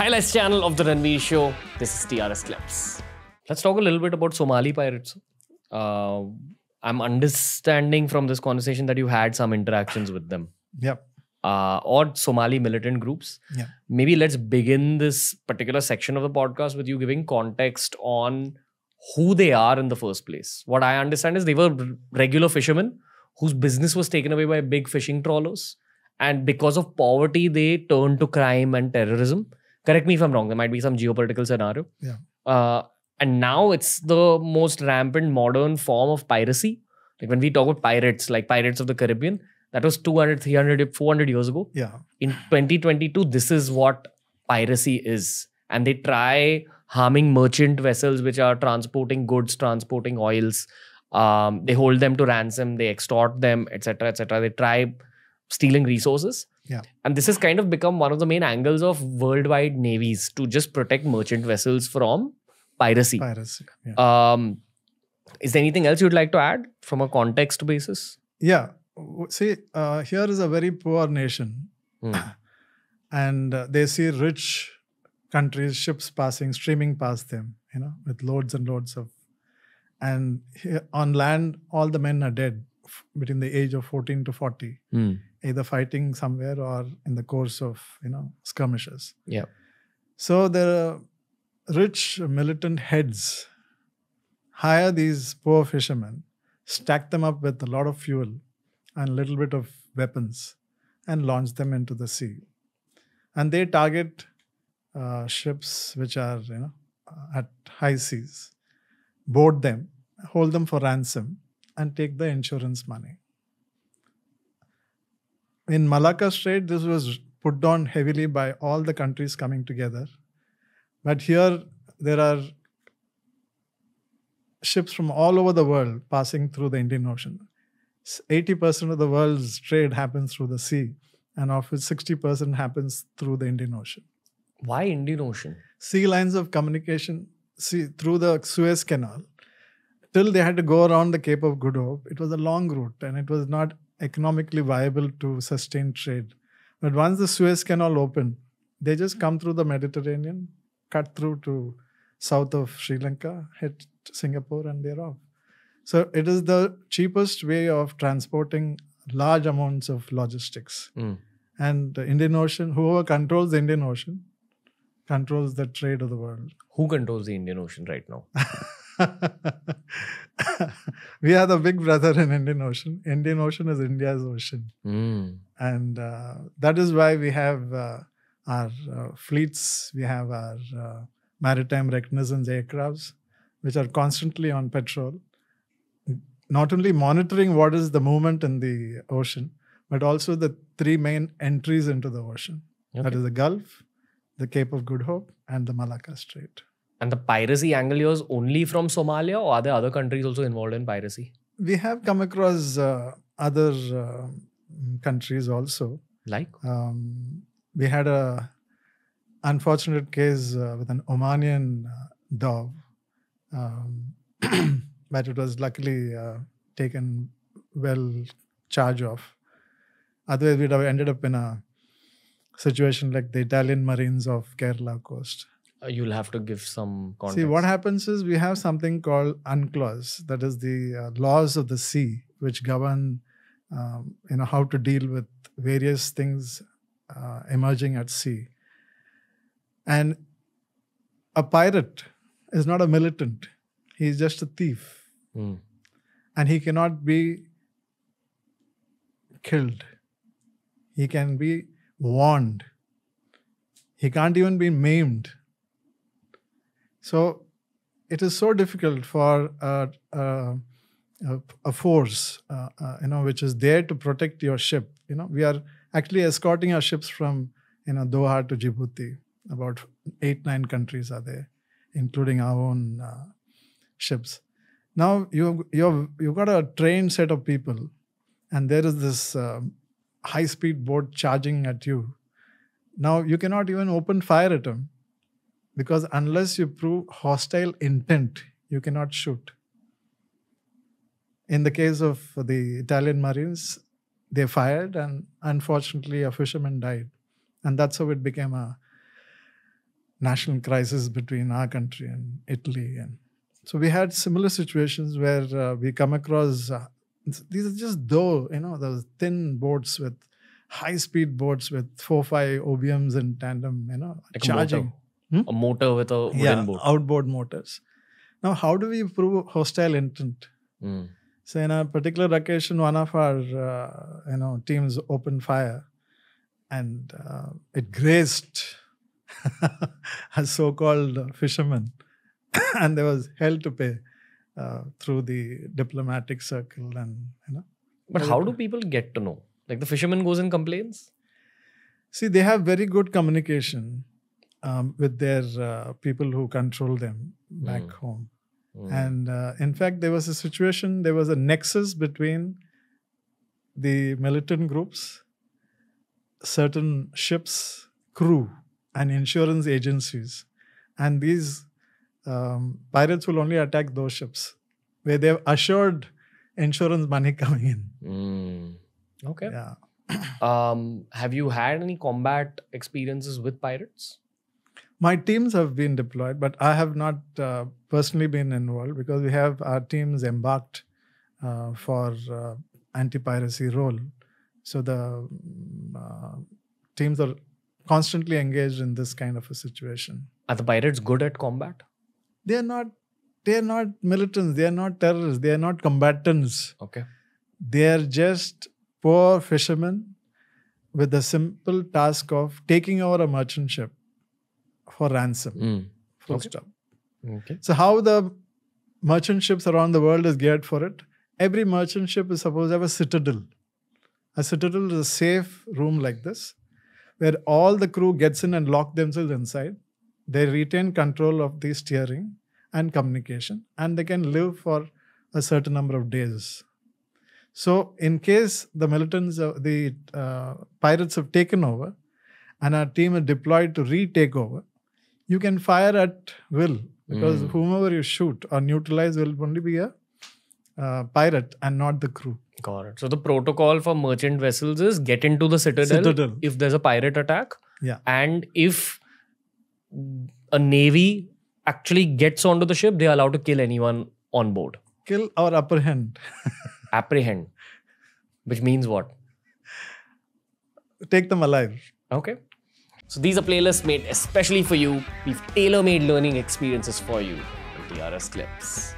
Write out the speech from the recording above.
highlights channel of the Ranveer Show. This is TRS Clips. Let's talk a little bit about Somali pirates. I'm understanding from this conversation that you had some interactions with them. Yep. Or Somali militant groups. Yeah. Maybe let's begin this particular section of the podcast with you giving context on who they are in the first place. What I understand is they were regular fishermen whose business was taken away by big fishing trawlers. And because of poverty, they turned to crime and terrorism. Correct me if I'm wrong. There might be some geopolitical scenario. Yeah. And now it's the most rampant modern form of piracy. Like when we talk about pirates, like Pirates of the Caribbean, that was 200, 300, 400 years ago. Yeah. In 2022, this is what piracy is. And they try harming merchant vessels which are transporting goods, transporting oils. They hold them to ransom, they extort them, etc., etc. They try stealing resources. Yeah. And this has kind of become one of the main angles of worldwide navies to just protect merchant vessels from piracy. Yeah. Is there anything else you'd like to add from a context basis? Yeah. See, here is a very poor nation. And they see rich countries, ships streaming past them, with loads and loads of. And here, on land, all the men are dead between the age of 14 to 40, either fighting somewhere or in the course of, skirmishes. Yeah. So the rich militant heads hire these poor fishermen, stack them up with a lot of fuel and a little bit of weapons and launch them into the sea. And they target ships which are, at high seas, board them, hold them for ransom and take the insurance money. In Malacca Strait, this was put down heavily by all the countries coming together. But here, there are ships from all over the world passing through the Indian Ocean. 80% of the world's trade happens through the sea, and of which 60% happens through the Indian Ocean. Why Indian Ocean? Sea lines of communication through the Suez Canal. Till they had to go around the Cape of Good Hope. It was a long route and it was not economically viable to sustain trade. But once the Suez Canal opened, they just come through the Mediterranean, cut through to south of Sri Lanka, hit Singapore, and they're off. So it is the cheapest way of transporting large amounts of logistics. And the Indian Ocean, whoever controls the Indian Ocean, controls the trade of the world. Who controls the Indian Ocean right now? We are the big brother in Indian Ocean. Indian Ocean is India's ocean. And that is why we have our fleets, we have our maritime reconnaissance aircrafts, which are constantly on patrol, not only monitoring what is the movement in the ocean, but also the three main entries into the ocean. Okay. That is the Gulf, the Cape of Good Hope, and the Malacca Strait. And the piracy angle here is only from Somalia, or are there other countries also involved in piracy? We have come across other countries also. Like? We had a unfortunate case with an Omanian dog, but it was luckily taken well charge of. Otherwise, we'd have ended up in a situation like the Italian Marines of Kerala coast. You'll have to give some context. See, what happens is we have something called UNCLOS, that is the laws of the sea, which govern how to deal with various things emerging at sea. And a pirate is not a militant. He's just a thief. And he cannot be killed. He can be warned. He can't even be maimed. So it is so difficult for a force, which is there to protect your ship. We are actually escorting our ships from, Doha to Djibouti. About 8-9 countries are there, including our own ships. Now you've got a trained set of people, and there is this high-speed boat charging at you. Now you cannot even open fire at them. Because unless you prove hostile intent, you cannot shoot. In the case of the Italian Marines, they fired and unfortunately a fisherman died. And that's how it became a national crisis between our country and Italy. And so we had similar situations where we come across, these are just those thin boats with high-speed boats with 4-5 OBMs in tandem, Like charging. a motor with a wooden boat. Outboard motors. Now, how do we prove hostile intent? So in a particular occasion, one of our teams opened fire, and it grazed a so-called fisherman, and there was hell to pay through the diplomatic circle, and But how do people get to know? Like the fisherman goes and complains? See, they have very good communication with their people who control them back home. And in fact, there was a nexus between the militant groups, certain ships, crew, and insurance agencies. And these pirates will only attack those ships where they've assured insurance money coming in. Okay. Yeah. Have you had any combat experiences with pirates? My teams have been deployed, but I have not personally been involved because we have our teams embarked for anti-piracy role. So the teams are constantly engaged in this kind of a situation. Are the pirates good at combat? They are not militants. They are not terrorists. They are not combatants. Okay. They are just poor fishermen with the simple task of taking over a merchant ship for ransom. Full stop. Okay. So how the merchant ships around the world is geared for it? Every merchant ship is supposed to have a citadel. A citadel is a safe room like this, where all the crew gets in and lock themselves inside. They retain control of the steering and communication, and they can live for a certain number of days. So in case the militants, the pirates have taken over and our team is deployed to retake over, you can fire at will, because whomever you shoot or neutralize will only be a pirate and not the crew. Got it. So the protocol for merchant vessels is get into the citadel if there's a pirate attack. Yeah. And if a navy actually gets onto the ship, they are allowed to kill anyone on board. Kill or apprehend. Apprehend. Which means what? Take them alive. Okay. So these are playlists made especially for you. We've tailor-made learning experiences for you. TRS Clips.